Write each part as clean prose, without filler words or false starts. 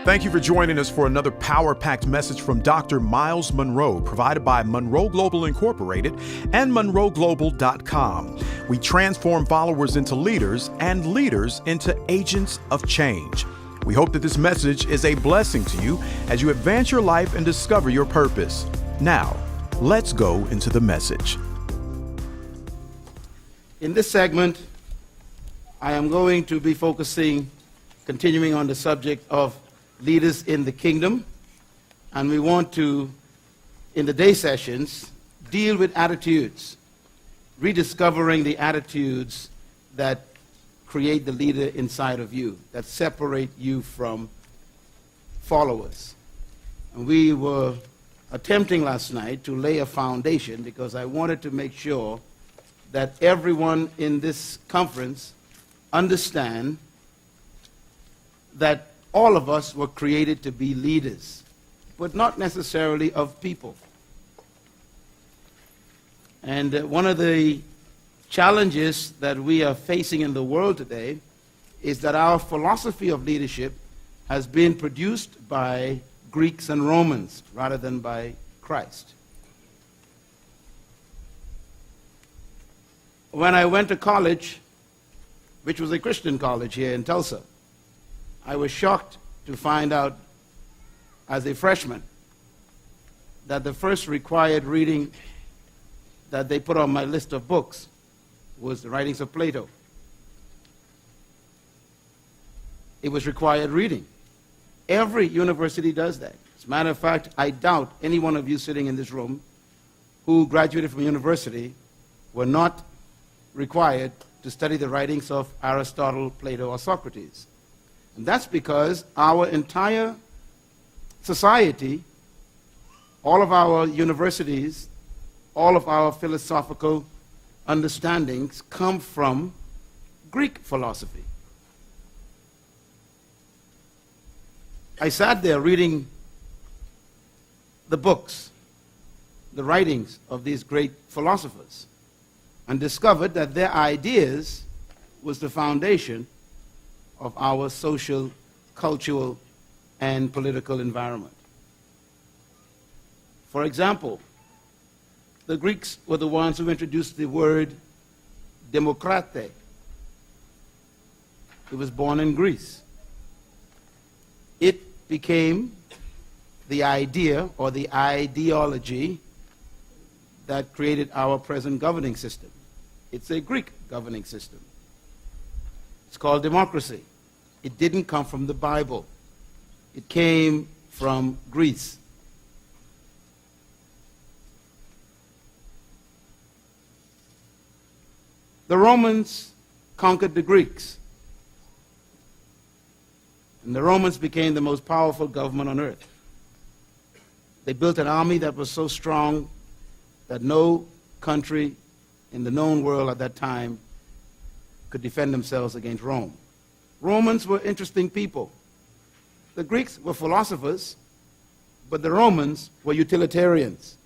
Thank you for joining us for another power-packed message from Dr. Myles Munroe, provided by Munroe Global Incorporated and MunroeGlobal.com. We transform followers into leaders and leaders into agents of change. We hope that this message is a blessing to you as you advance your life and discover your purpose. Now, let's go into the message. In this segment, I am going to be continuing on the subject of leaders in the kingdom, and we want to, in the day sessions, deal with attitudes, rediscovering the attitudes that create the leader inside of you, that separate you from followers. And we were attempting last night to lay a foundation because I wanted to make sure that everyone in this conference understand that all of us were created to be leaders, but not necessarily of people. And one of the challenges that we are facing in the world today is that our philosophy of leadership has been produced by Greeks and Romans rather than by Christ. When I went to college, which was a Christian college here in Tulsa, I was shocked to find out as a freshman that the first required reading that they put on my list of books was the writings of Plato. It was required reading. Every university does that. As a matter of fact, I doubt any one of you sitting in this room who graduated from university were not required to study the writings of Aristotle, Plato, or Socrates. And that's because our entire society, all of our universities, all of our philosophical understandings come from Greek philosophy. I sat there reading the books, the writings of these great philosophers, and discovered that their ideas was the foundation of our social, cultural, and political environment. For example, the Greeks were the ones who introduced the word demokrate. It was born in Greece. It became the idea or the ideology that created our present governing system. It's a Greek governing system. It's called democracy. It didn't come from the Bible. It came from Greece. The Romans conquered the Greeks. And the Romans became the most powerful government on earth. They built an army that was so strong that no country in the known world at that time could defend themselves against Rome. Romans were interesting people. The Greeks were philosophers, but the Romans were utilitarians.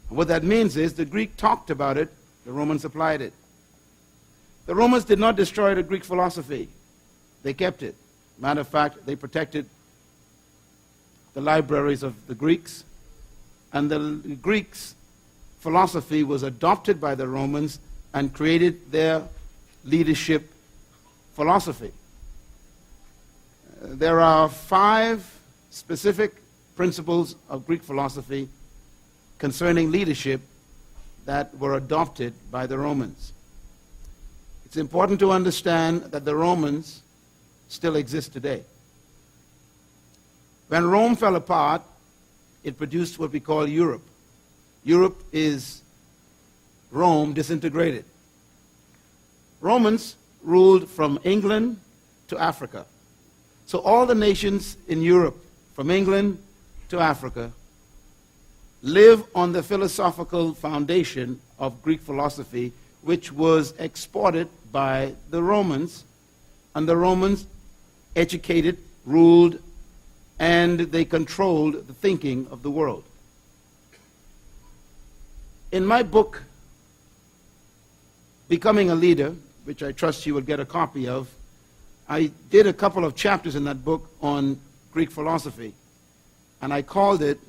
And what that means is the Greek talked about it, the Romans applied it. The Romans did not destroy the Greek philosophy. They kept it. Matter of fact, they protected the libraries of the Greeks, and the Greeks' philosophy was adopted by the Romans and created their leadership philosophy. There are 5 specific principles of Greek philosophy concerning leadership that were adopted by the Romans. It's important to understand that the Romans still exist today. When Rome fell apart, it produced what we call Europe. Europe is Rome disintegrated. Romans ruled from England to Africa. So all the nations in Europe, from England to Africa, live on the philosophical foundation of Greek philosophy, which was exported by the Romans, and the Romans educated, ruled, and they controlled the thinking of the world. In my book, Becoming a Leader, which I trust you will get a copy of, I did a couple of chapters in that book on Greek philosophy, and I called it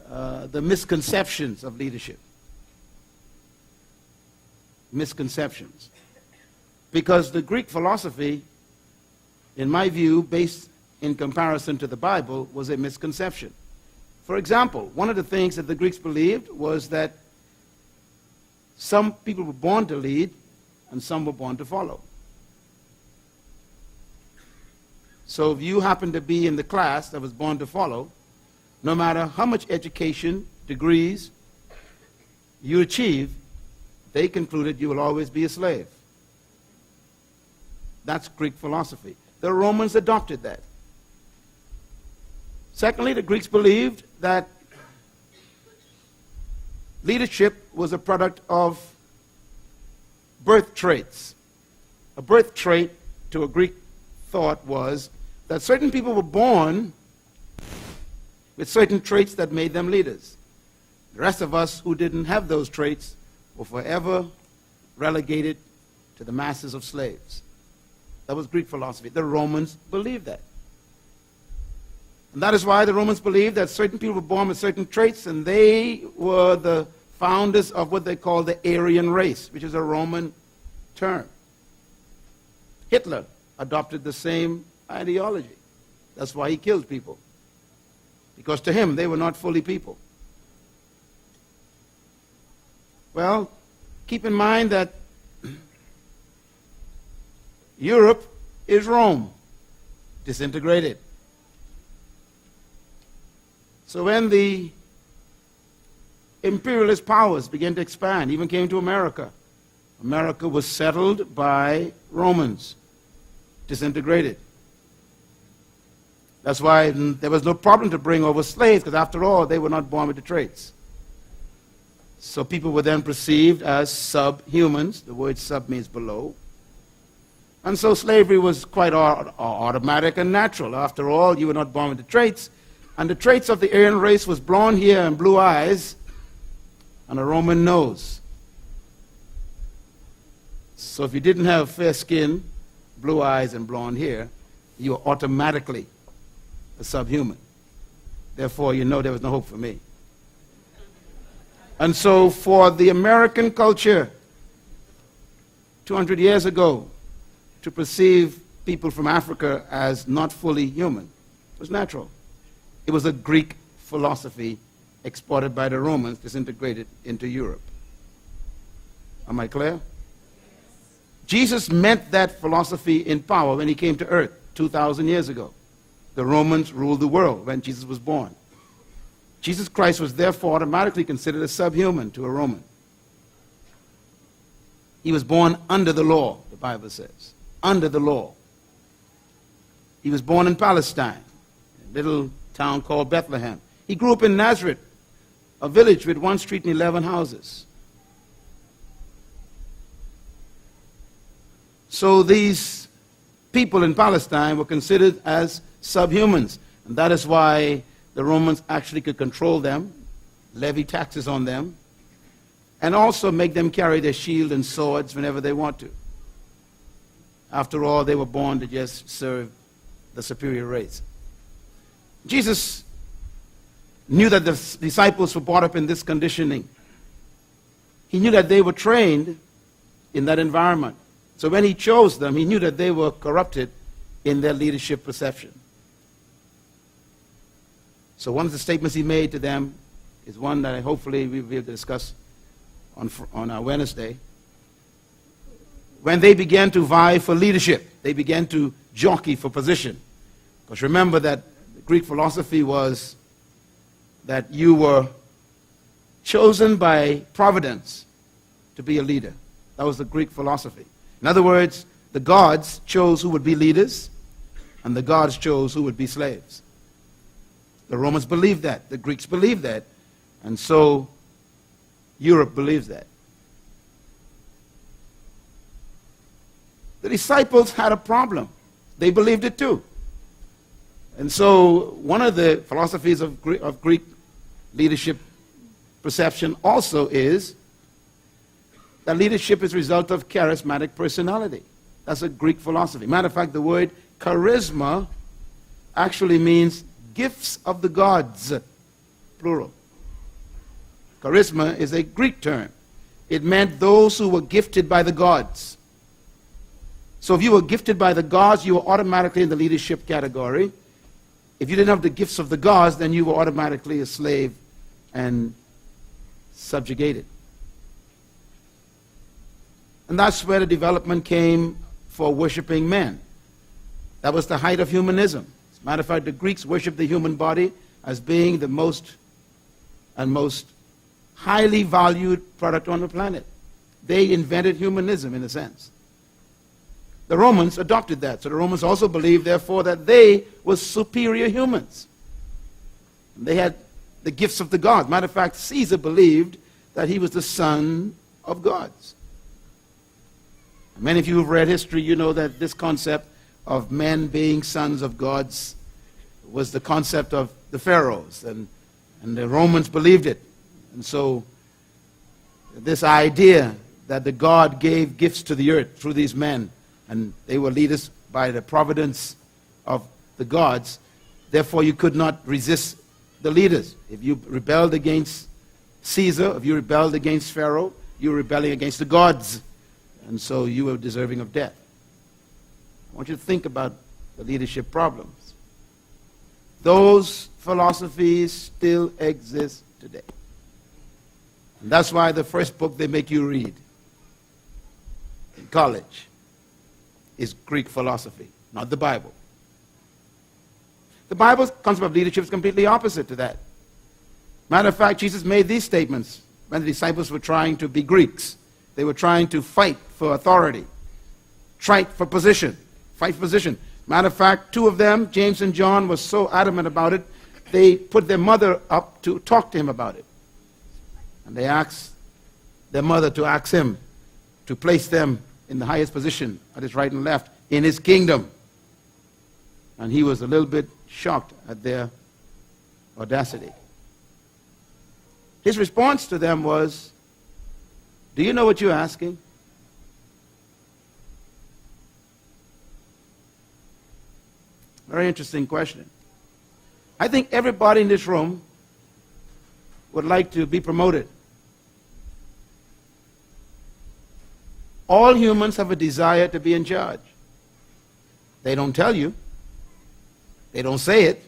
the misconceptions of leadership. Misconceptions. Because the Greek philosophy, in my view, based in comparison to the Bible, was a misconception. For example, one of the things that the Greeks believed was that some people were born to lead and some were born to follow. So if you happen to be in the class that was born to follow, no matter how much education, degrees you achieve, they concluded you will always be a slave. That's Greek philosophy. The Romans adopted that. Secondly, the Greeks believed that leadership was a product of birth traits. A birth trait to a Greek thought was that certain people were born with certain traits that made them leaders. The rest of us who didn't have those traits were forever relegated to the masses of slaves. That was Greek philosophy. The Romans believed that. And that is why the Romans believed that certain people were born with certain traits, and they were the founders of what they call the Aryan race, which is a Roman term. Hitler adopted the same ideology. That's why he killed people. Because to him, they were not fully people. Well, keep in mind that Europe is Rome, disintegrated. So when the imperialist powers began to expand, even came to America, America was settled by Romans, disintegrated. That's why there was no problem to bring over slaves, because after all, they were not born with the traits. So people were then perceived as subhumans. The word sub means below. And so slavery was quite automatic and natural. After all, you were not born with the traits. And the traits of the Aryan race was blonde hair and blue eyes and a Roman nose. So if you didn't have fair skin, blue eyes, and blonde hair, you were automatically a subhuman. Therefore, you know there was no hope for me. And so for the American culture 200 years ago to perceive people from Africa as not fully human was natural. It was a Greek philosophy exported by the Romans, disintegrated into Europe. Am I clear? Jesus meant that philosophy in power when he came to earth 2,000 years ago. The Romans ruled the world when Jesus was born. Jesus Christ was therefore automatically considered a subhuman to a Roman. He was born under the law, the Bible says. Under the law. He was born in Palestine, a little town called Bethlehem. He grew up in Nazareth, a village with 1 street and 11 houses. So these people in Palestine were considered as subhumans. And that is why the Romans actually could control them, levy taxes on them, and also make them carry their shield and swords whenever they want to. After all, they were born to just serve the superior race. Jesus knew that the disciples were brought up in this conditioning. He knew that they were trained in that environment. So when he chose them, he knew that they were corrupted in their leadership perception. So one of the statements he made to them is one that hopefully we'll be able to discuss on our Wednesday. When they began to vie for leadership, they began to jockey for position. Because remember that Greek philosophy was that you were chosen by providence to be a leader. That was the Greek philosophy. In other words, the gods chose who would be leaders, and the gods chose who would be slaves. The Romans believed that. The Greeks believed that. And so Europe believes that. The disciples had a problem. They believed it too. And so one of the philosophies of Greek leadership perception also is that leadership is a result of charismatic personality. That's a Greek philosophy. Matter of fact, the word charisma actually means gifts of the gods, plural. Charisma is a Greek term. It meant those who were gifted by the gods. So if you were gifted by the gods, you were automatically in the leadership category. If you didn't have the gifts of the gods, then you were automatically a slave and subjugated. And that's where the development came for worshiping men. That was the height of humanism. As a matter of fact, the Greeks worshiped the human body as being the most highly valued product on the planet. They invented humanism, in a sense. The Romans adopted that. So the Romans also believed, therefore, that they were superior humans. They had the gifts of the gods. Matter of fact, Caesar believed that he was the son of gods. Many of you who have read history, you know that this concept of men being sons of gods was the concept of the pharaohs, and the Romans believed it. And so this idea that the God gave gifts to the earth through these men, and they were leaders by the providence of the gods, therefore you could not resist the leaders. If you rebelled against Caesar, if you rebelled against Pharaoh, you were rebelling against the gods, and so you were deserving of death. I want you to think about the leadership problems. Those philosophies still exist today. And that's why the first book they make you read in college is Greek philosophy, not the Bible. The Bible's concept of leadership is completely opposite to that. Matter of fact, Jesus made these statements when the disciples were trying to be Greeks. They were trying to fight for authority, fight for position. Matter of fact, two of them, James and John, were so adamant about it, they put their mother up to talk to him about it. And they asked their mother to ask him to place them in the highest position at his right and left in his kingdom. And he was a little bit shocked at their audacity. His response to them was, "Do you know what you're asking?" Very interesting question. I think everybody in this room would like to be promoted. All humans have a desire to be in charge. They don't tell you. They don't say it.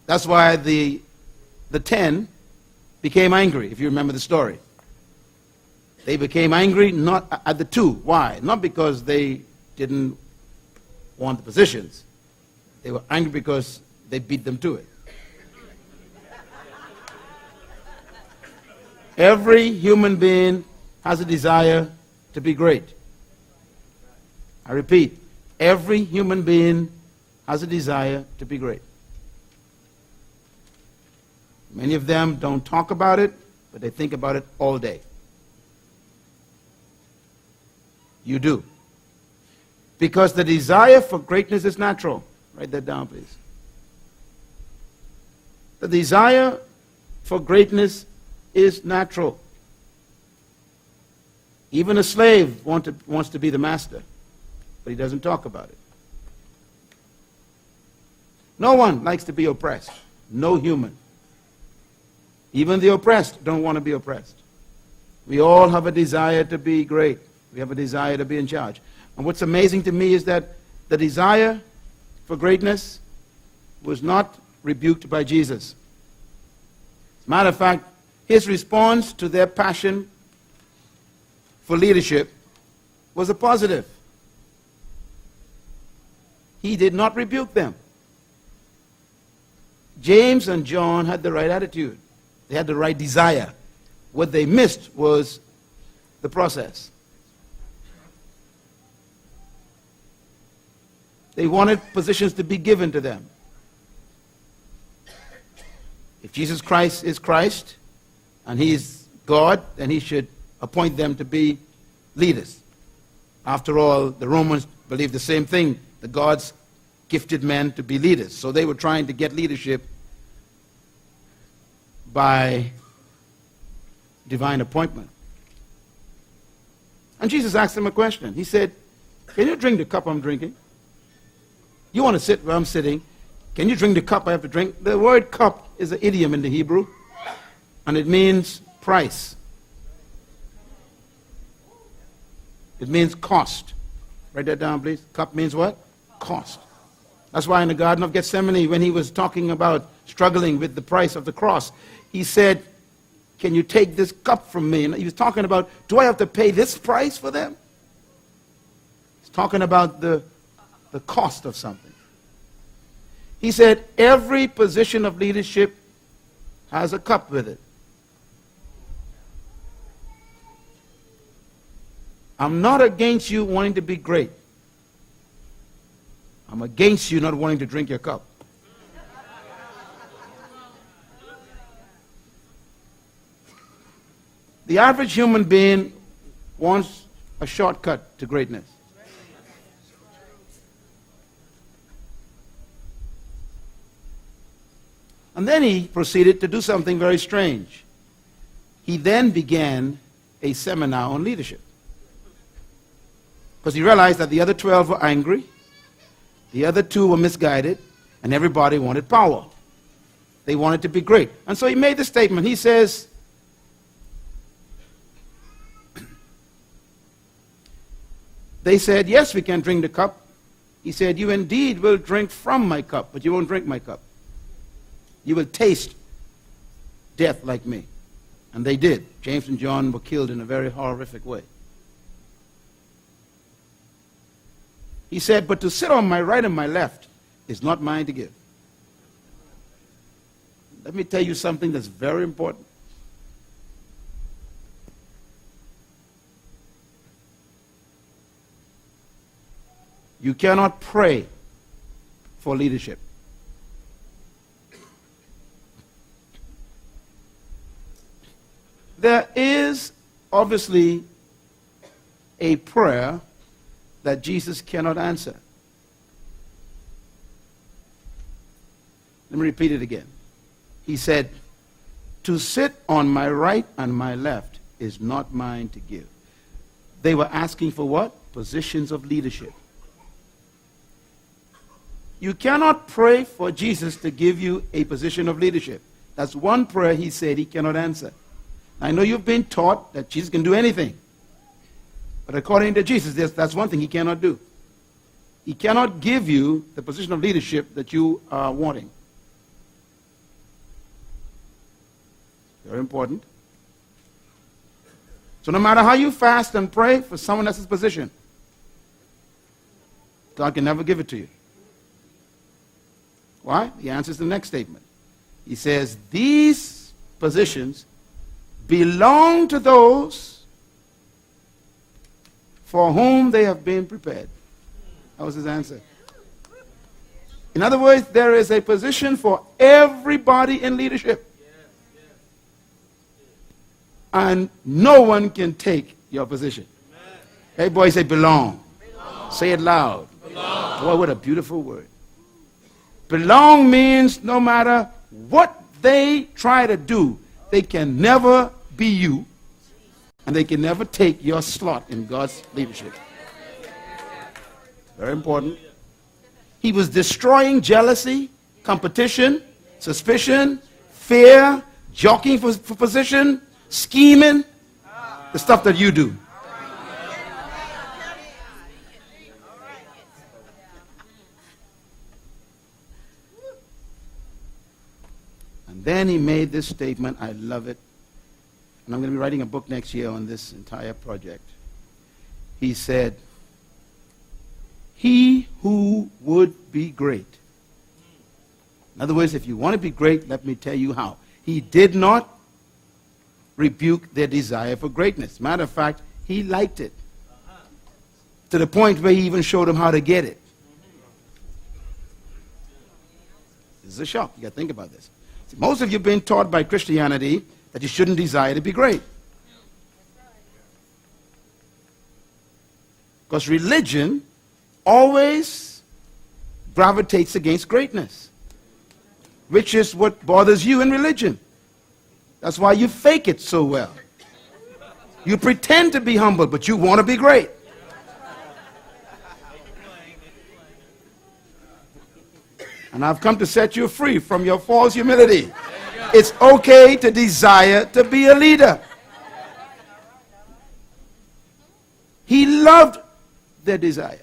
That's why the 10 became angry, if you remember the story. They became angry not at the 2. Why? Not because they didn't want the positions. They were angry because they beat them to it. Every human being has a desire to be great. I repeat, every human being has a desire to be great. Many of them don't talk about it, but they think about it all day. You do. Because the desire for greatness is natural. Write that down, please. The desire for greatness is natural. Even a slave wants to be the master, but he doesn't talk about it. No one likes to be oppressed. No human. Even the oppressed don't want to be oppressed. We all have a desire to be great. We have a desire to be in charge. And what's amazing to me is that the desire for greatness was not rebuked by Jesus. As a matter of fact, his response to their passion for leadership was a positive. He did not rebuke them. James and John had the right attitude. They had the right desire. What they missed was the process. They wanted positions to be given to them. If Jesus Christ is Christ and he is God, then he should appoint them to be leaders. After all, the Romans believed the same thing. The gods gifted men to be leaders. So they were trying to get leadership by divine appointment. And Jesus asked them a question. He said, "Can you drink the cup I'm drinking?" You want to sit where I'm sitting. Can you drink the cup I have to drink? The word cup is an idiom in the Hebrew, and it means price. It means cost. Write that down, please. Cup means what? Cost. That's why in the Garden of Gethsemane, when he was talking about struggling with the price of the cross, he said, can you take this cup from me? And he was talking about, do I have to pay this price for them? He's talking about the cost of something. He said, every position of leadership has a cup with it. I'm not against you wanting to be great. I'm against you not wanting to drink your cup. The average human being wants a shortcut to greatness. And then he proceeded to do something very strange. He then began a seminar on leadership. Because he realized that the other 12 were angry, the other 2 were misguided, and everybody wanted power. They wanted to be great. And so he made the statement. He says, they said, yes, we can drink the cup. He said, you indeed will drink from my cup, but you won't drink my cup. You will taste death like me. And they did. James and John were killed in a very horrific way. He said, but to sit on my right and my left is not mine to give. Let me tell you something that's very important. You cannot pray for leadership. There is obviously a prayer that Jesus cannot answer. Let me repeat it again. He said, to sit on my right and my left is not mine to give. They were asking for what? Positions of leadership. You cannot pray for Jesus to give you a position of leadership. That's one prayer he said he cannot answer. I know you've been taught that Jesus can do anything. But according to Jesus, that's one thing he cannot do. He cannot give you the position of leadership that you are wanting. Very important. So no matter how you fast and pray for someone else's position, God can never give it to you. Why? He answers the next statement. He says, these positions belong to those for whom they have been prepared. That was his answer. In other words, there is a position for everybody in leadership. And no one can take your position. Hey, boy, say belong. Say it loud. Boy, what a beautiful word. Belong means no matter what they try to do, they can never be you, and they can never take your slot in God's leadership. Very important. He was destroying jealousy, competition, suspicion, fear, jockeying for position, scheming, the stuff that you do. And then he made this statement. I love it. And I'm going to be writing a book next year on this entire project. He said, he who would be great. In other words, if you want to be great, let me tell you how. He did not rebuke their desire for greatness. Matter of fact, he liked it. To the point where he even showed them how to get it. This is a shock. You got to think about this. See, most of you have been taught by Christianity that you shouldn't desire to be great. Because religion always gravitates against greatness, which is what bothers you in religion. That's why you fake it so well. You pretend to be humble, but you want to be great. And I've come to set you free from your false humility. It's okay to desire to be a leader. He loved their desire.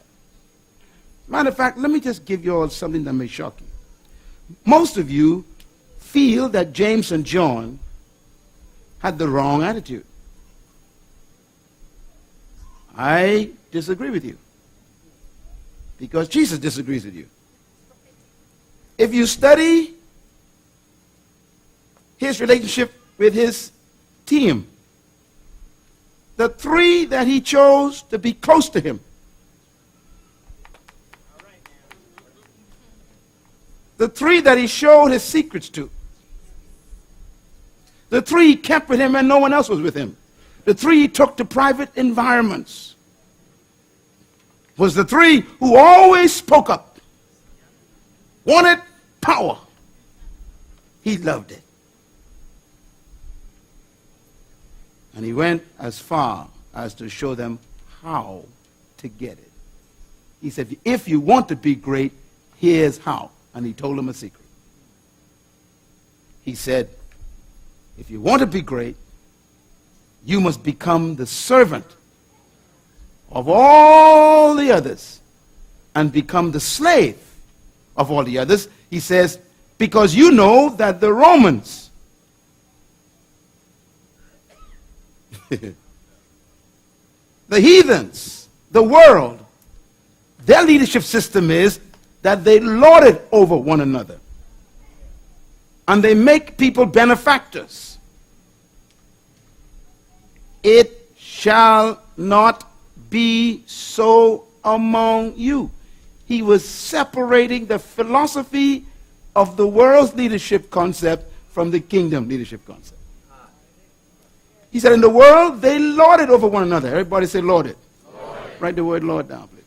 Matter of fact, let me just give you all something that may shock you. Most of you feel that James and John had the wrong attitude. I disagree with you, because Jesus disagrees with you. If you study his relationship with his team, the three that he chose to be close to him, the three that he showed his secrets to, the three he kept with him and no one else was with him, the three he took to private environments, was the three who always spoke up, wanted power. He loved it. And he went as far as to show them how to get it. He said, if you want to be great, here's how. And he told them a secret. He said, if you want to be great, you must become the servant of all the others and become the slave of all the others. He says, because you know that the Romans, the heathens, the world, their leadership system is that they lord it over one another. And they make people benefactors. It shall not be so among you. He was separating the philosophy of the world's leadership concept from the kingdom leadership concept. He said, in the world, they lord it over one another. Everybody say lord it. Lord. Write the word Lord down, please.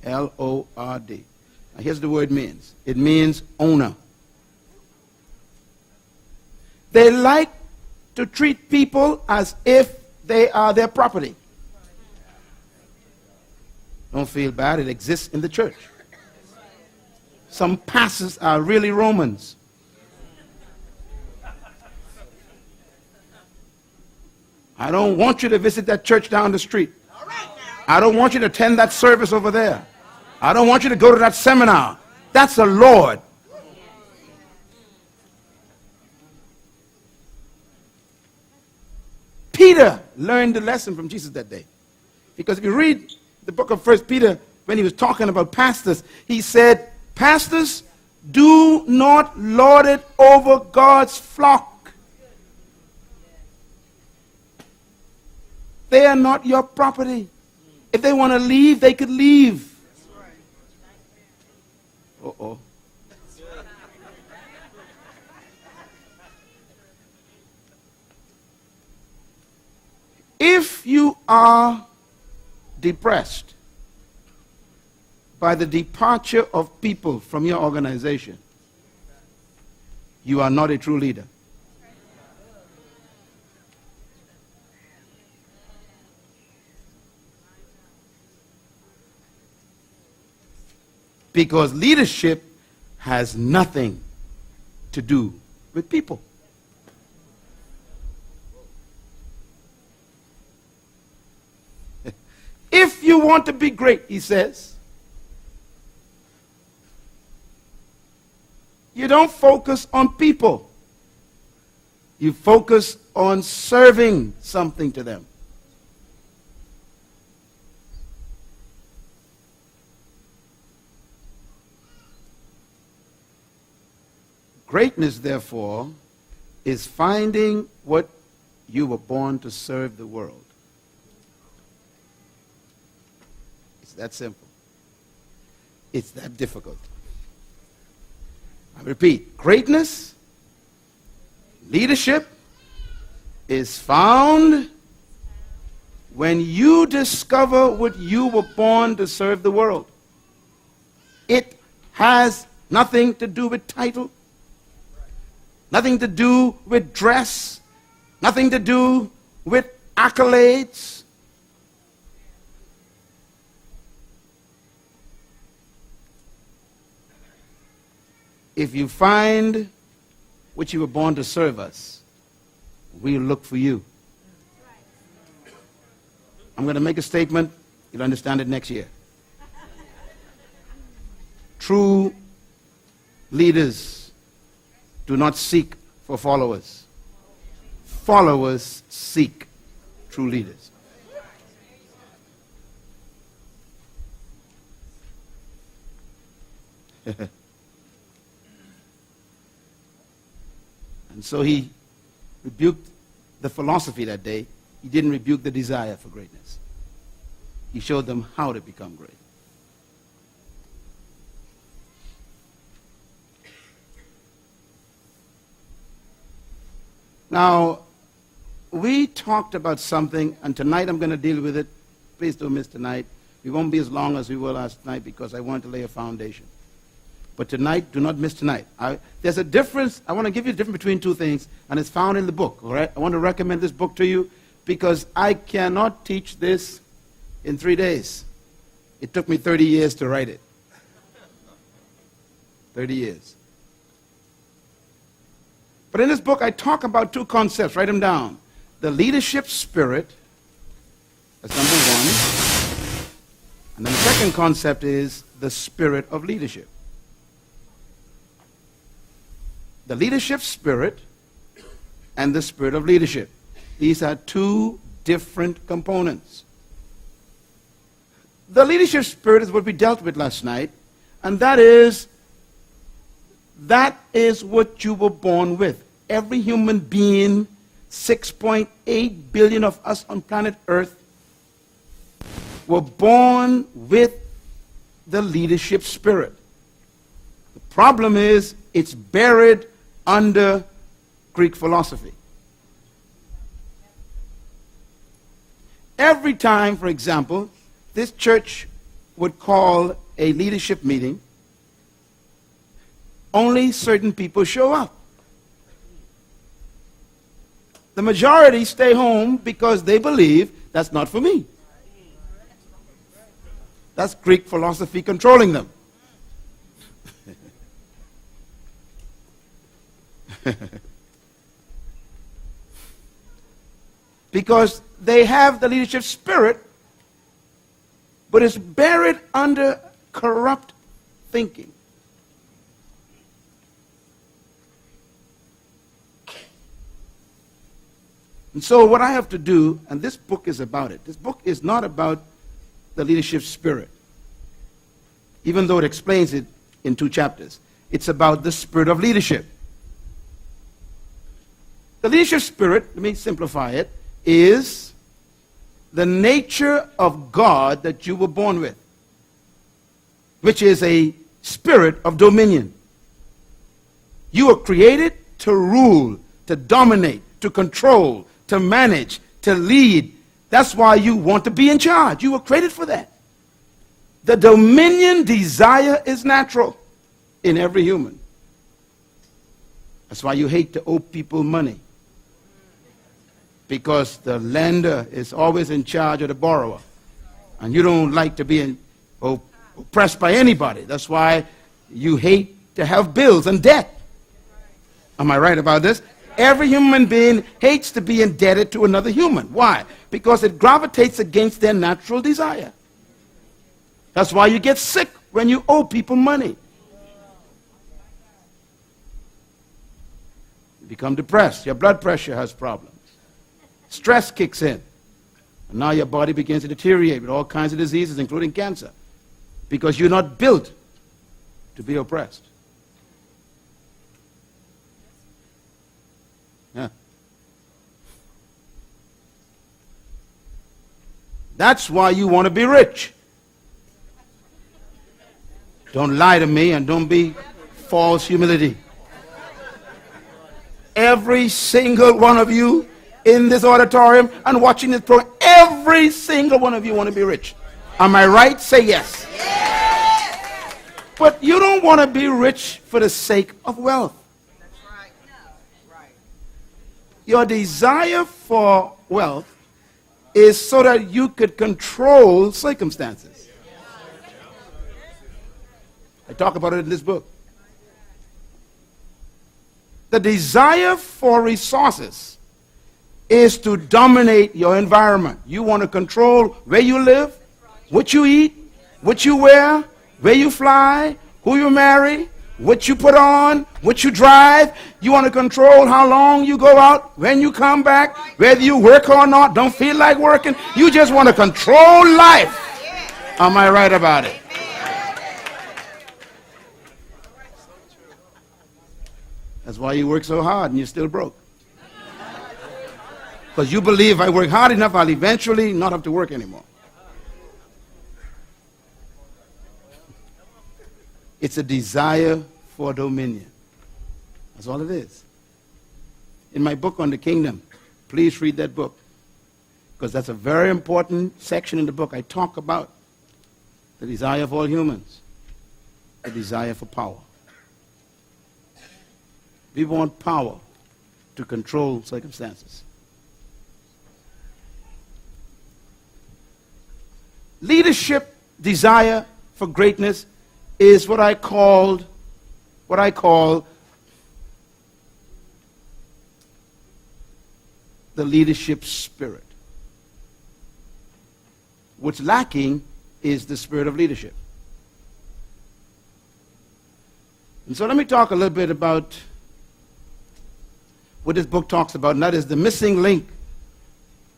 L-O-R-D. Now here's the word means. It means owner. They like to treat people as if they are their property. Don't feel bad. It exists in the church. Some pastors are really Romans. I don't want you to visit that church down the street. I don't want you to attend that service over there. I don't want you to go to that seminar. That's a Lord. Peter learned the lesson from Jesus that day. Because if you read the book of 1 Peter, when he was talking about pastors, he said, pastors, do not lord it over God's flock. They are not your property. If they want to leave, they could leave. Uh-oh. If you are depressed by the departure of people from your organization, you are not a true leader. Because leadership has nothing to do with people. If you want to be great, he says, you don't focus on people. You focus on serving something to them. Greatness, therefore, is finding what you were born to serve the world. It's that simple. It's that difficult. I repeat, greatness, leadership is found when you discover what you were born to serve the world. It has nothing to do with title, nothing to do with dress, nothing to do with accolades. if you find which you were born to serve us, we'll look for you. I'm going to make a statement. You'll understand it next year. True leaders do not seek for followers. Followers seek true leaders. And so he rebuked the philosophy that day. He didn't rebuke the desire for greatness. He showed them how to become great. Now, we talked about something, and tonight I'm going to deal with it. Please don't miss tonight. We won't be as long as we were last night because I want to lay a foundation. But tonight, do not miss tonight. There's a difference. I want to give you a difference between two things, and it's found in the book. All right? I want to recommend this book to you because I cannot teach this in 3 days. It took me 30 years to write it. 30 years. But in this book, I talk about two concepts. Write them down. The leadership spirit, that's number one. And then the second concept is the spirit of leadership. The leadership spirit and the spirit of leadership. These are two different components. The leadership spirit is what we dealt with last night, and that is what you were born with. Every human being, 6.8 billion of us on planet Earth, were born with the leadership spirit. The problem is it's buried under Greek philosophy. Every time, for example, this church would call a leadership meeting, only certain people show up. The majority stay home because they believe that's not for me. That's Greek philosophy controlling them. Because they have the leadership spirit, but it's buried under corrupt thinking. And so what I have to do, and this book is about it. This book is not about the leadership spirit, even though it explains it in 2 chapters. It's about the spirit of leadership. The leadership spirit, let me simplify it, is the nature of God that you were born with, which is a spirit of dominion. You were created to rule, to dominate, to control, to manage, to lead. That's why you want to be in charge. You were created for that. The dominion desire is natural in every human. That's why you hate to owe people money. Because the lender is always in charge of the borrower. And you don't like to be oppressed by anybody. That's why you hate to have bills and debt. Am I right about this? Every human being hates to be indebted to another human. Why? Because it gravitates against their natural desire. That's why you get sick when you owe people money. You become depressed. Your blood pressure has problems. Stress kicks in. And now your body begins to deteriorate with all kinds of diseases, including cancer. Because you're not built to be oppressed. Yeah. That's why you want to be rich. Don't lie to me and don't be false humility. Every single one of you in this auditorium and watching this program, every single one of you want to be rich. Am I right? Say yes. Yes. But you don't want to be rich for the sake of wealth. That's right. No. Right. Your desire for wealth is so that you could control circumstances. I talk about it in this book. The desire for resources is to dominate your environment. You want to control where you live, what you eat, what you wear, where you fly, who you marry, what you put on, what you drive. You want to control how long you go out, when you come back, whether you work or not, don't feel like working. You just want to control life. Am I right about it? That's why you work so hard and you're still broke. Because you believe if I work hard enough, I'll eventually not have to work anymore. It's a desire for dominion. That's all it is. In my book on the kingdom, please read that book, because that's a very important section in the book. I talk about the desire of all humans, the desire for power. We want power to control circumstances. Leadership desire for greatness is what I call the leadership spirit. What's lacking is the spirit of leadership. And so let me talk a little bit about what this book talks about, and that is the missing link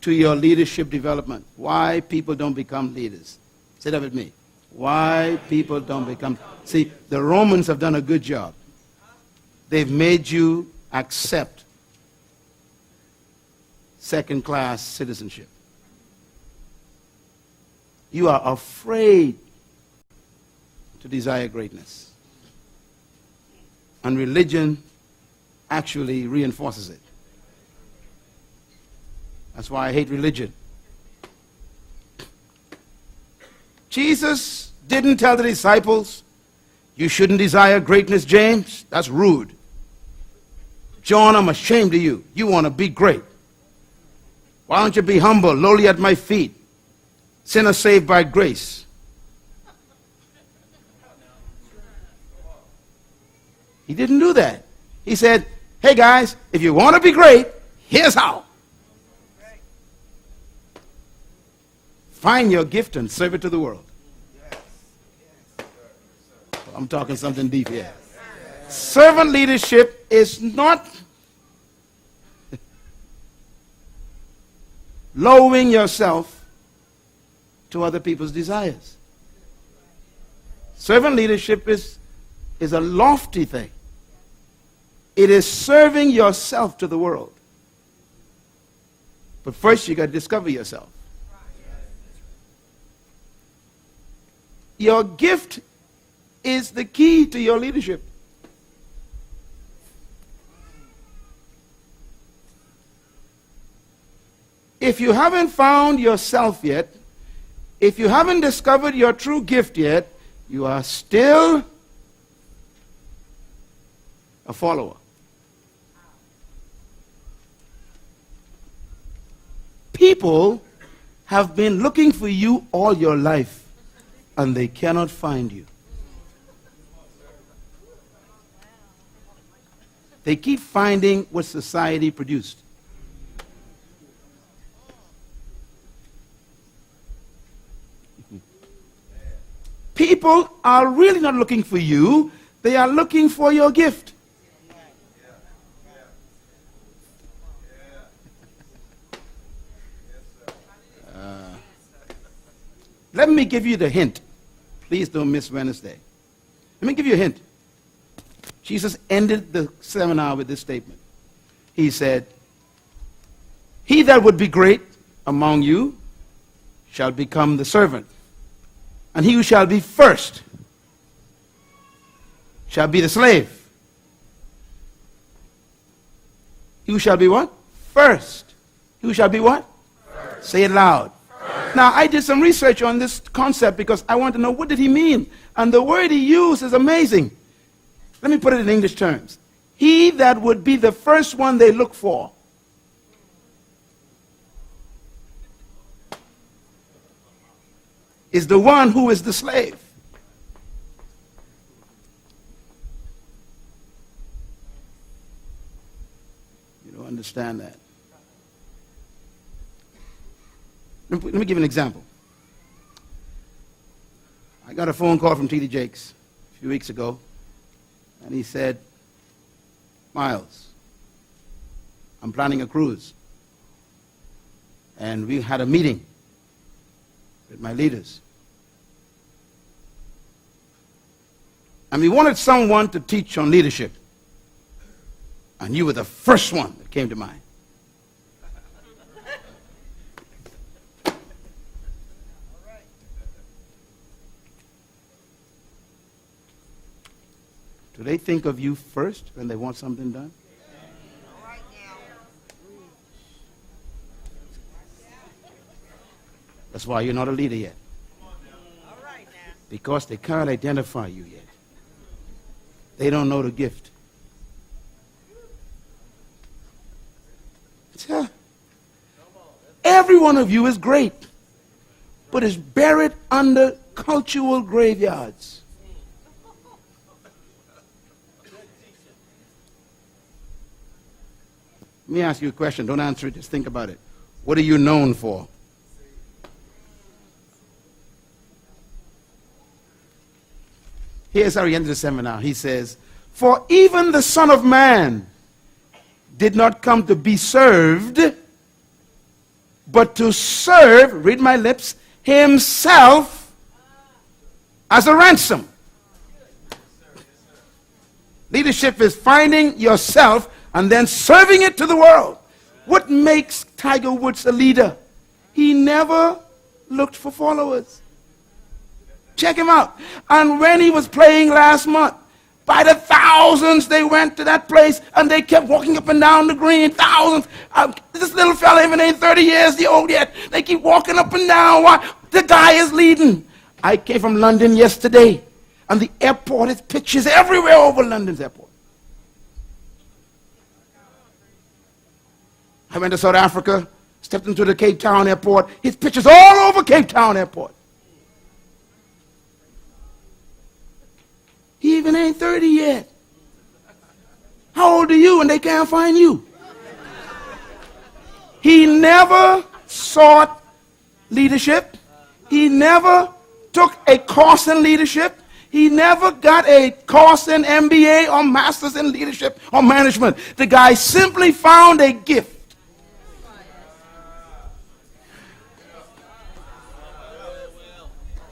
to your leadership development. Why people don't become leaders. Say that with me. Why people don't become. See, the Romans have done a good job. They've made you accept second-class citizenship. You are afraid to desire greatness. And religion actually reinforces it. That's why I hate religion. Jesus didn't tell the disciples, you shouldn't desire greatness, James. That's rude. John, I'm ashamed of you. You want to be great. Why don't you be humble, lowly at my feet? Sinner saved by grace. He didn't do that. He said, hey guys, if you want to be great, here's how. Find your gift and serve it to the world. I'm talking something deep here. Servant leadership is not lowering yourself to other people's desires. Servant leadership is a lofty thing. It is serving yourself to the world. But first you got to discover yourself. Your gift is the key to your leadership. If you haven't found yourself yet, if you haven't discovered your true gift yet, you are still a follower. People have been looking for you all your life, and they cannot find you. They keep finding what society produced. People are really not looking for you. They are looking for your gift. Let me give you the hint. Please don't miss Wednesday. Let me give you a hint. Jesus ended the seminar with this statement. He said, he that would be great among you shall become the servant. And he who shall be first shall be the slave. He who shall be what? First. He who shall be what? First. Say it loud. First. Now, I did some research on this concept because I want to know what did he mean. And the word he used is amazing. Let me put it in English terms. He that would be the first one they look for. Is the one who is the slave. understand that. Let me give you an example. I got a phone call from T.D. Jakes a few weeks ago, and he said, Myles, I'm planning a cruise. And we had a meeting with my leaders. And we wanted someone to teach on leadership. And you were the first one that came to mind. Do they think of you first when they want something done? That's why you're not a leader yet. Because they can't identify you yet. They don't know the gift. Every one of you is great, but it's buried under cultural graveyards. Let me ask you a question. Don't answer it. Just think about it. What are you known for? Here's how he ended the seminar. He says, for even the Son of Man did not come to be served, but to serve, read my lips, himself as a ransom. Leadership is finding yourself and then serving it to the world. What makes Tiger Woods a leader? He never looked for followers. Check him out. And when he was playing last month, by the thousands they went to that place and they kept walking up and down the green. Thousands. This little fella even ain't 30 years old yet. They keep walking up and down. Why? The guy is leading. I came from London yesterday, and the airport has pictures everywhere over London's airport. I went to South Africa, stepped into the Cape Town airport. His pictures all over Cape Town airport. He even ain't 30 yet. How old are you and they can't find you? He never sought leadership. He never took a course in leadership. He never got a course in MBA or master's in leadership or management. The guy simply found a gift.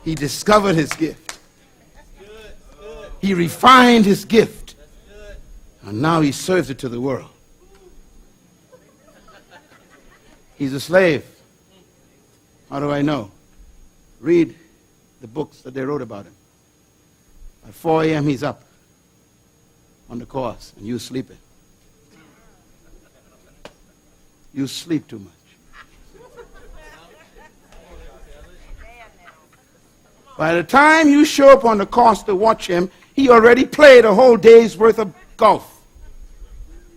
He discovered his gift. He refined his gift. And now he serves it to the world. He's a slave. How do I know? Read the books that they wrote about him. At 4 a.m. he's up on the course and you sleeping. You sleep too much. By the time you show up on the course to watch him, he already played a whole day's worth of golf.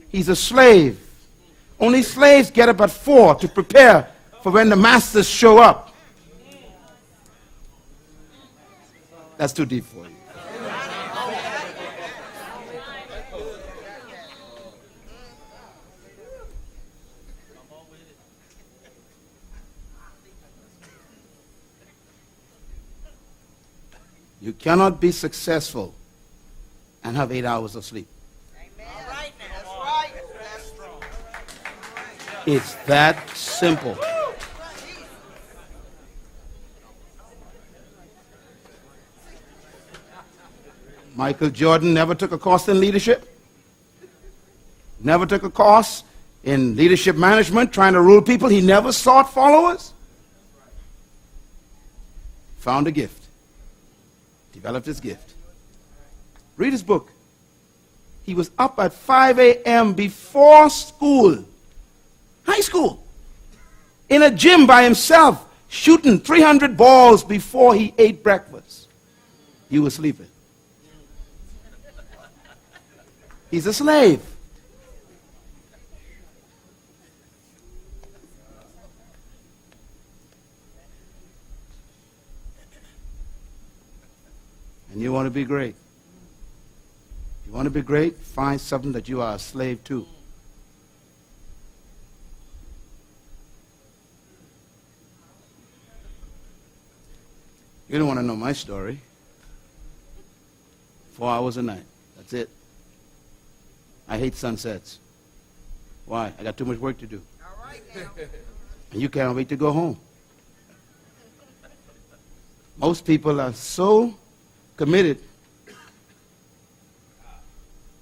He's a slave. Only slaves get up at 4 to prepare for when the masters show up. That's too deep for you. You cannot be successful and have 8 hours of sleep. It's that simple. Michael Jordan never took a course in leadership. Never took a course in leadership management, trying to rule people. He never sought followers. Found a gift. Developed his gift. Read his book. He was up at 5 a.m. before school. High school. In a gym by himself, shooting 300 balls before he ate breakfast. He was sleeping. He's a slave. And you want to be great. You want to be great? Find something that you are a slave to. You don't want to know my story. 4 hours a night. That's it. I hate sunsets. Why? I got too much work to do. All right now. And you can't wait to go home. Most people are so committed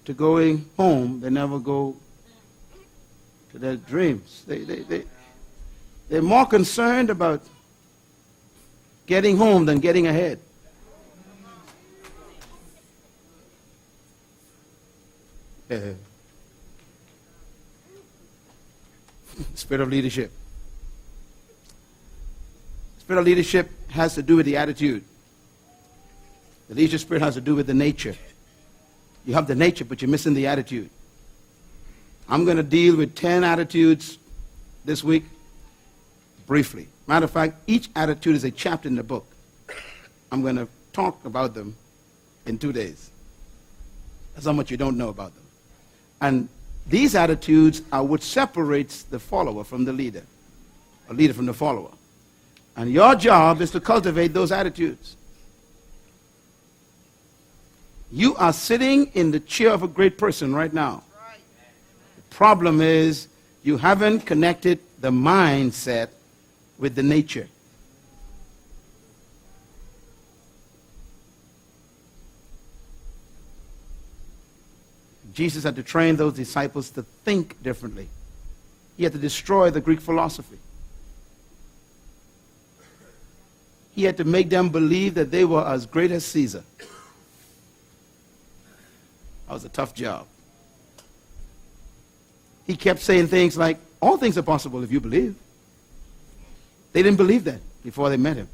to going home, they never go to their dreams. They're more concerned about getting home than getting ahead. Spirit of leadership. Spirit of leadership has to do with the attitude. The leadership spirit has to do with the nature. You have the nature, but you're missing the attitude. I'm going to deal with 10 attitudes this week, briefly. Matter of fact, each attitude is a chapter in the book. I'm going to talk about them in 2 days. That's how much you don't know about them. And these attitudes are what separates the follower from the leader, or leader from the follower. And your job is to cultivate those attitudes. You are sitting in the chair of a great person right now. The problem is you haven't connected the mindset with the nature. Jesus had to train those disciples to think differently. He had to destroy the Greek philosophy. He had to make them believe that they were as great as Caesar. That was a tough job. He kept saying things like, all things are possible if you believe. They didn't believe that before they met him.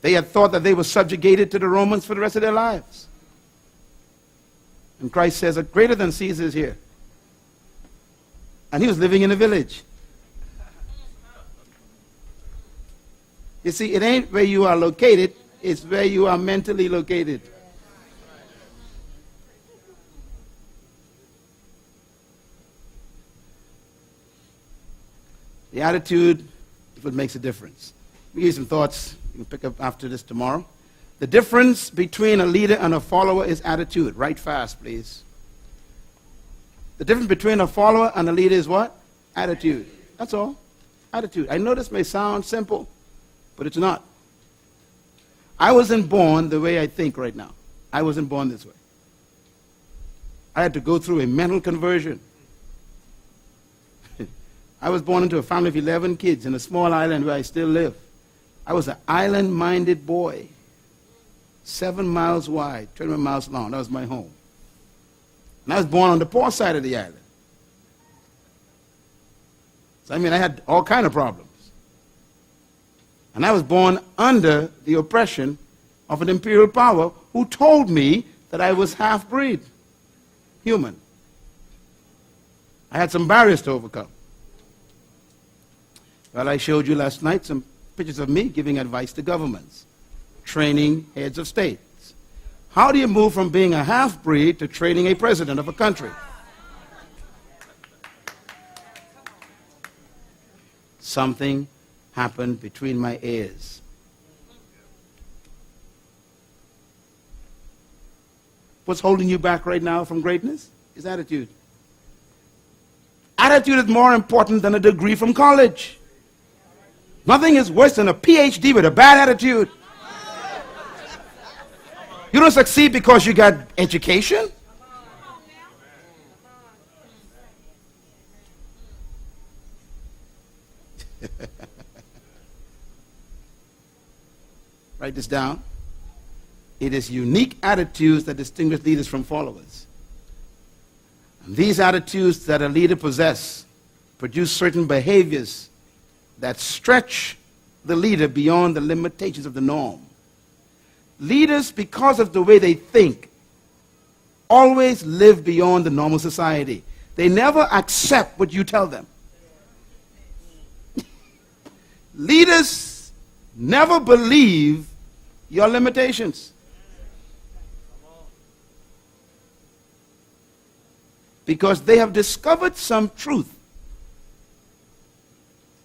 They had thought that they were subjugated to the Romans for the rest of their lives. And Christ says, greater than Caesar is here. And he was living in a village. You see, it ain't where you are located, it's where you are mentally located. The attitude is what makes a difference. Let me give you some thoughts. You can pick up after this tomorrow. The difference between a leader and a follower is attitude. Write fast, please. The difference between a follower and a leader is what? Attitude. That's all. Attitude. I know this may sound simple, but it's not. I wasn't born the way I think right now. I wasn't born this way. I had to go through a mental conversion. I was born into a family of 11 kids in a small island where I still live. I was an island-minded boy. 7 miles wide, 21 miles long. That was my home. And I was born on the poor side of the island. So, I had all kinds of problems. And I was born under the oppression of an imperial power who told me that I was half-breed, human. I had some barriers to overcome. Well, I showed you last night some pictures of me giving advice to governments, training heads of states. How do you move from being a half-breed to training a president of a country? Something happened between my ears. What's holding you back right now from greatness is attitude. Attitude is more important than a degree from college. Nothing is worse than a PhD with a bad attitude. You don't succeed because you got education. Write this down. It is unique attitudes that distinguish leaders from followers. And these attitudes that a leader possesses produce certain behaviors that stretch the leader beyond the limitations of the norm. Leaders, because of the way they think, always live beyond the normal society. They never accept what you tell them. Leaders never believe your limitations. Because they have discovered some truth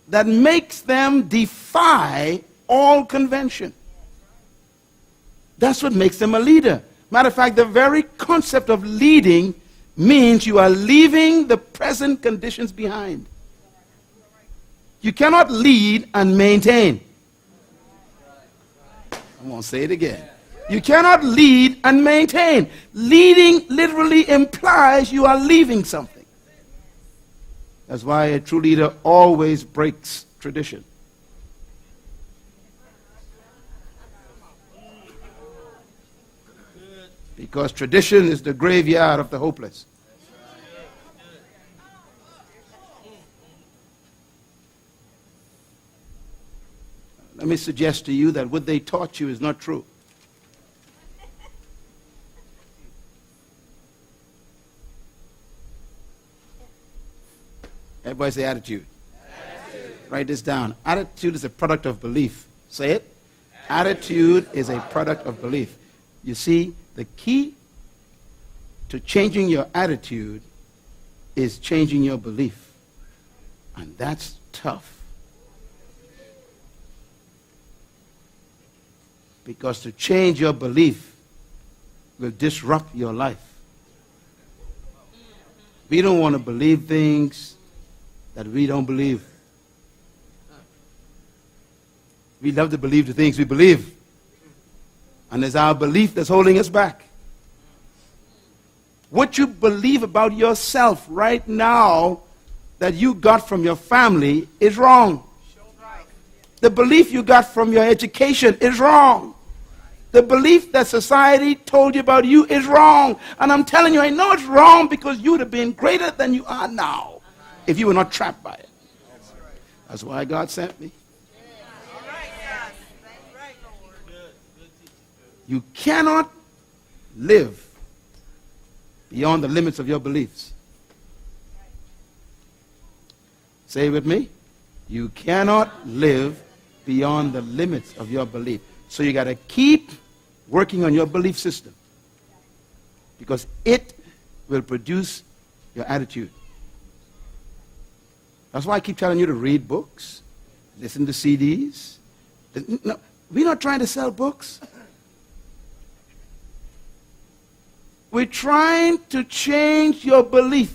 that makes them defy all convention. That's what makes them a leader. Matter of fact, the very concept of leading means you are leaving the present conditions behind. You cannot lead and maintain. I'm going to say it again. You cannot lead and maintain. Leading literally implies you are leaving something. That's why a true leader always breaks tradition. Because tradition is the graveyard of the hopeless. Let me suggest to you that what they taught you is not true. Everybody say attitude. Attitude. Write this down. Attitude is a product of belief. Say it. Attitude is a product of belief. You see, the key to changing your attitude is changing your belief. And that's tough. Because to change your belief will disrupt your life. We don't want to believe things that we don't believe. We love to believe the things we believe. And it's our belief that's holding us back. What you believe about yourself right now that you got from your family is wrong. The belief you got from your education is wrong. The belief that society told you about you is wrong. And I'm telling you, I know it's wrong because you would have been greater than you are now if you were not trapped by it. That's why God sent me. You cannot live beyond the limits of your beliefs. Say it with me. You cannot live beyond the limits of your belief. So you got to keep working on your belief system because it will produce your attitude. That's why I keep telling you to read books, listen to CDs. No, we're not trying to sell books. We're trying to change your belief.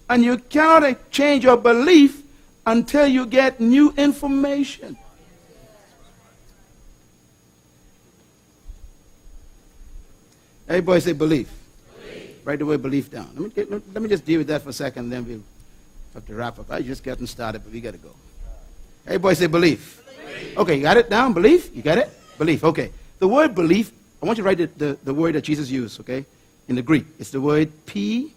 And you cannot change your belief until you get new information. Everybody say belief. Write the word belief down. Let me just deal with that for a second, then we'll have to wrap up. I just gotten started, but we got to go. Everybody say belief. Okay, you got it down? Belief? You got it? Belief, okay. The word belief, I want you to write the word that Jesus used, okay? In the Greek, it's the word P-I-S-T-I-S.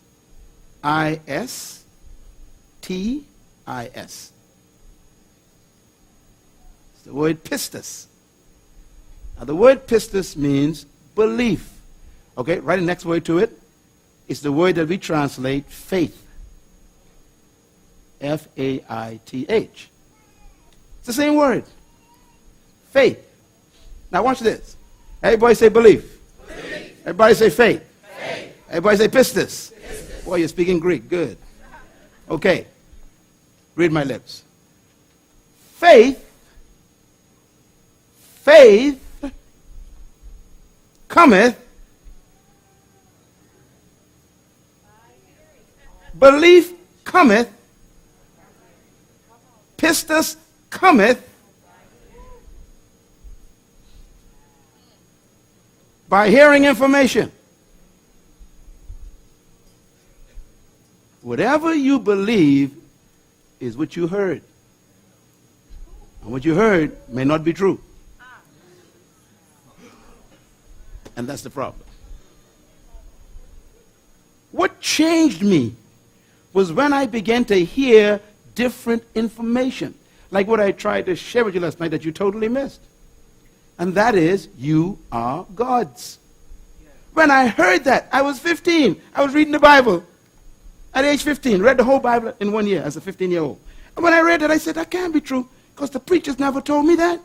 It's the word pistis. Now, the word pistis means belief. Okay, write the next word to it. It's the word that we translate faith. F-A-I-T-H. It's the same word. Faith. Now watch this. Everybody say belief. Belief. Everybody say faith. Faith. Everybody say pistis. Pistis. Boy, you're speaking Greek. Good. Okay. Read my lips. Faith cometh. Belief cometh. Pistis cometh by hearing information. Whatever you believe is what you heard. And what you heard may not be true. And that's the problem. What changed me was when I began to hear different information, like what I tried to share with you last night that you totally missed. And that is, you are God's. When I heard that, I was 15. I was reading the Bible at age 15, read the whole Bible in 1 year as a 15-year-old. And when I read it, I said, that can't be true, because the preachers never told me that.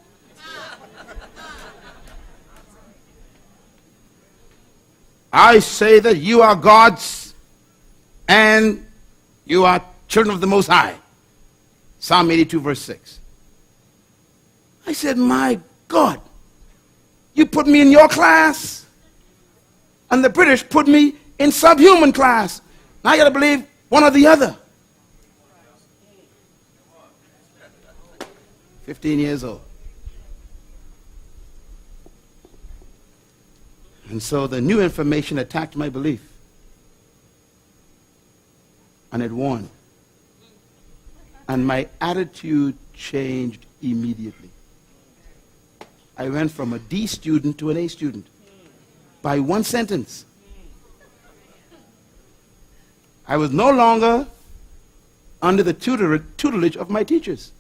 I say that you are God's and you are children of the Most High. Psalm 82, verse 6. I said, my God, you put me in your class, and the British put me in subhuman class. Now I got to believe one or the other. 15 years old. And so the new information attacked my belief. And it won. And my attitude changed immediately. I went from a D student to an A student by one sentence. I was no longer under the tutelage of my teachers,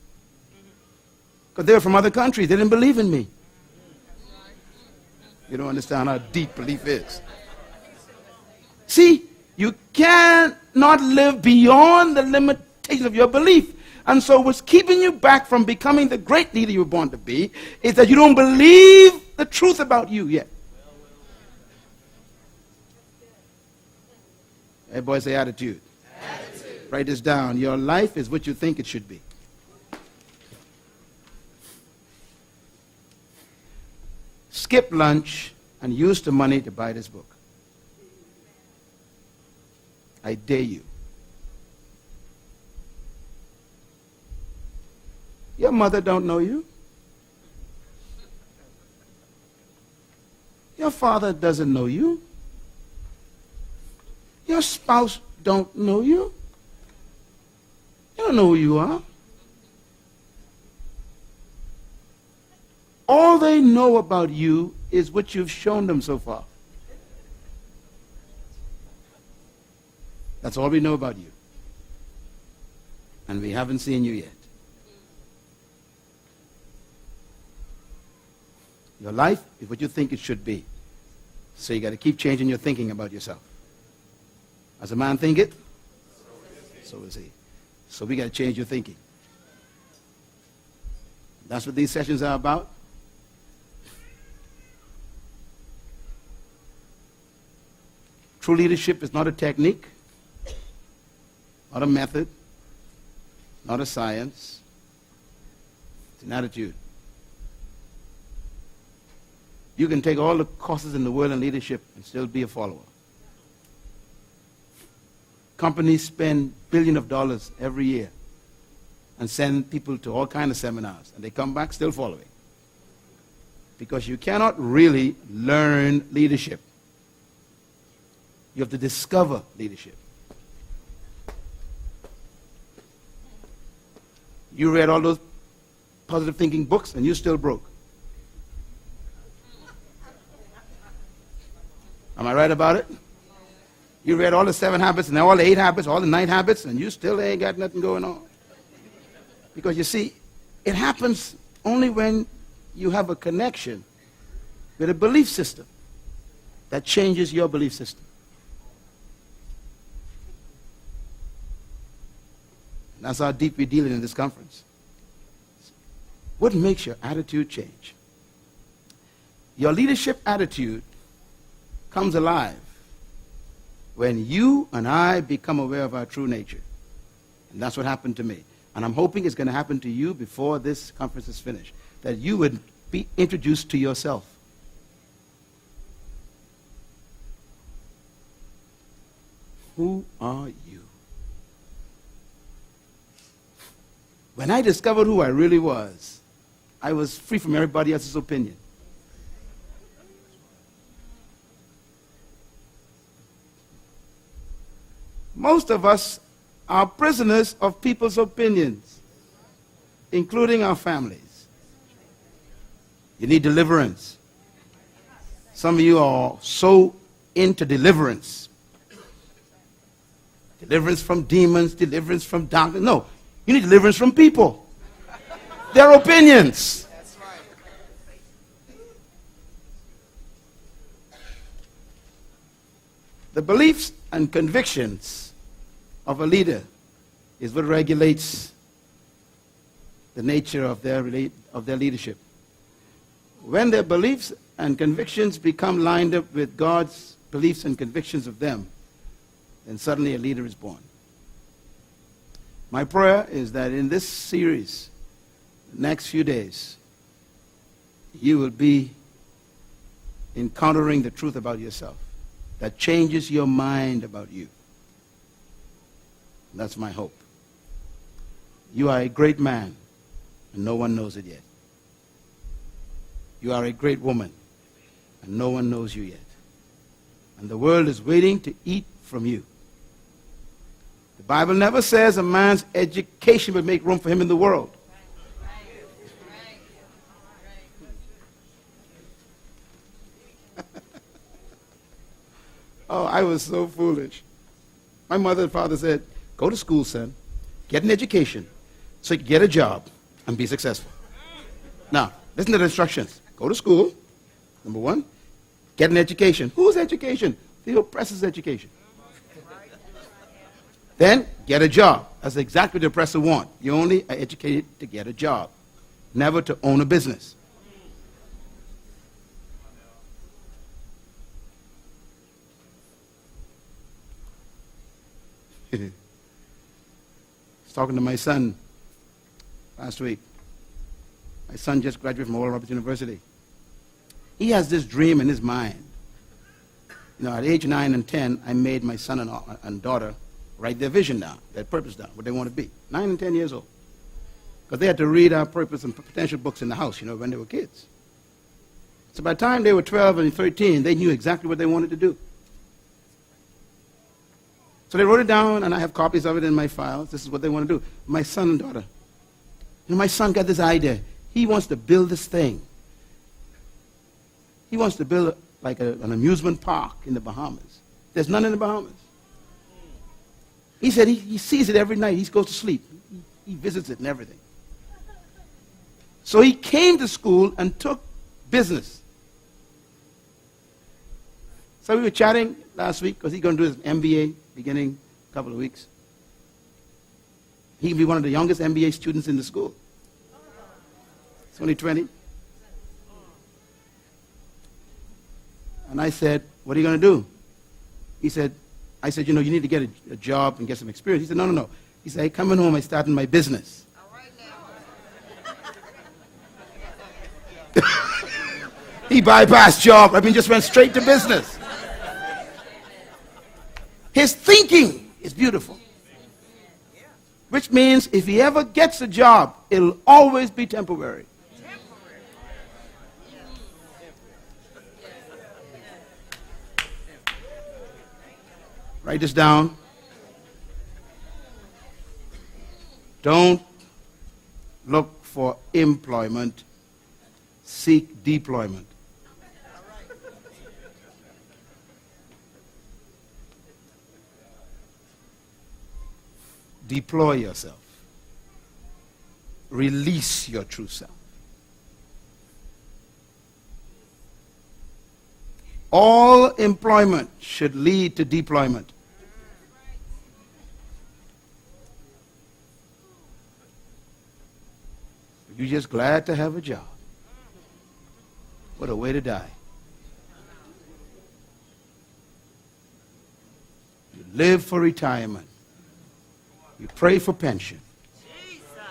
because they were from other countries. They didn't believe in me. You don't understand how deep belief is. See, you cannot live beyond the limitations of your belief. And so what's keeping you back from becoming the great leader you were born to be is that you don't believe the truth about you yet. Everybody say attitude. Attitude. Write this down. Your life is what you think it should be. Skip lunch and use the money to buy this book. I dare you. Your mother don't know you. Your father doesn't know you. Your spouse don't know you. You don't know who you are. All they know about you is what you've shown them so far. That's all we know about you. And we haven't seen you yet. Your life is what you think it should be. So you got to keep changing your thinking about yourself. As a man thinketh, so is he. So we got to change your thinking. That's what these sessions are about. True leadership is not a technique, not a method, not a science. It's an attitude. You can take all the courses in the world in leadership and still be a follower. Companies spend billions of dollars every year and send people to all kinds of seminars, and they come back still following. Because you cannot really learn leadership. You have to discover leadership. You read all those positive thinking books and you're still broke. Am I right about it? You read all the 7 habits and all the 8 habits, all the 9 habits, and you still ain't got nothing going on. Because you see, it happens only when you have a connection with a belief system that changes your belief system. And that's how deep we're dealing in this conference. What makes your attitude change? Your leadership attitude comes alive when you and I become aware of our true nature. And that's what happened to me. And I'm hoping it's going to happen to you before this conference is finished, that you would be introduced to yourself. Who are you? When I discovered who I really was, I was free from everybody else's opinion. Most of us are prisoners of people's opinions, including our families. You need deliverance. Some of you are so into deliverance. Deliverance from demons, deliverance from darkness. No, you need deliverance from people. Their opinions. The beliefs and convictions of a leader is what regulates the nature of their leadership. When their beliefs and convictions become lined up with God's beliefs and convictions of them, then suddenly a leader is born. My prayer is that in this series, the next few days, you will be encountering the truth about yourself that changes your mind about you. That's my hope. You are a great man, and no one knows it yet. You are a great woman, and no one knows you yet. And the world is waiting to eat from you. The Bible never says a man's education will make room for him in the world. Oh, I was so foolish. My mother and father said, go to school, son, get an education, so you can get a job and be successful. Now, listen to the instructions. Go to school, number one, get an education. Whose education? The oppressor's education. Then, get a job. That's exactly what the oppressor wants. You only are educated to get a job, never to own a business. I was talking to my son last week. My son just graduated from Oral Roberts University. He has this dream in his mind. You know, at age 9 and 10, I made my son and daughter write their vision down, their purpose down, what they want to be. 9 and 10 years old. Because they had to read our purpose and potential books in the house, you know, when they were kids. So by the time they were 12 and 13, they knew exactly what they wanted to do. So they wrote it down, and I have copies of it in my files. This is what they want to do. My son and daughter. You know, my son got this idea. He wants to build this thing. He wants to build like an amusement park in the Bahamas. There's none in the Bahamas. He said he sees it every night. He goes to sleep. He visits it and everything. So he came to school and took business. So we were chatting last week because he's going to do his MBA beginning a couple of weeks. He can be one of the youngest MBA students in the school. He's only 20. And I said, what are you going to do? I said, you know, you need to get a job and get some experience. He said, no. He said, hey, coming home, I'm starting my business. All right now. He bypassed job. Just went straight to business. His thinking is beautiful. Which means if he ever gets a job, it'll always be temporary. Write this down. Don't look for employment. Seek deployment. Deploy yourself. Release your true self. All employment should lead to deployment. You're just glad to have a job. What a way to die. You live for retirement. You pray for pension.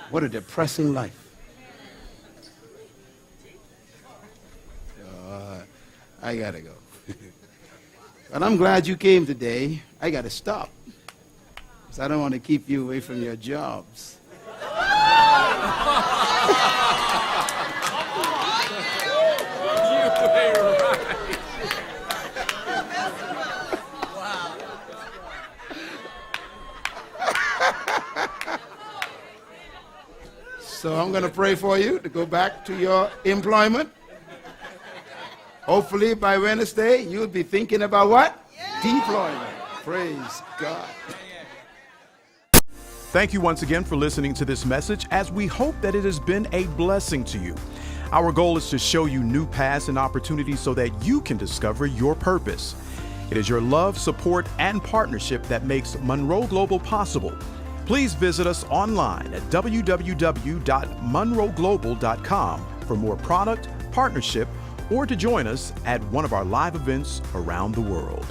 What a depressing life. I gotta go. But I'm glad you came today. I gotta stop. Because I don't want to keep you away from your jobs. So I'm going to pray for you to go back to your employment. Hopefully by Wednesday, you'll be thinking about what? Deployment. Praise God. Thank you once again for listening to this message, as we hope that it has been a blessing to you. Our goal is to show you new paths and opportunities so that you can discover your purpose. It is your love, support, and partnership that makes Munroe Global possible. Please visit us online at www.munroeglobal.com for more product, partnership, or to join us at one of our live events around the world.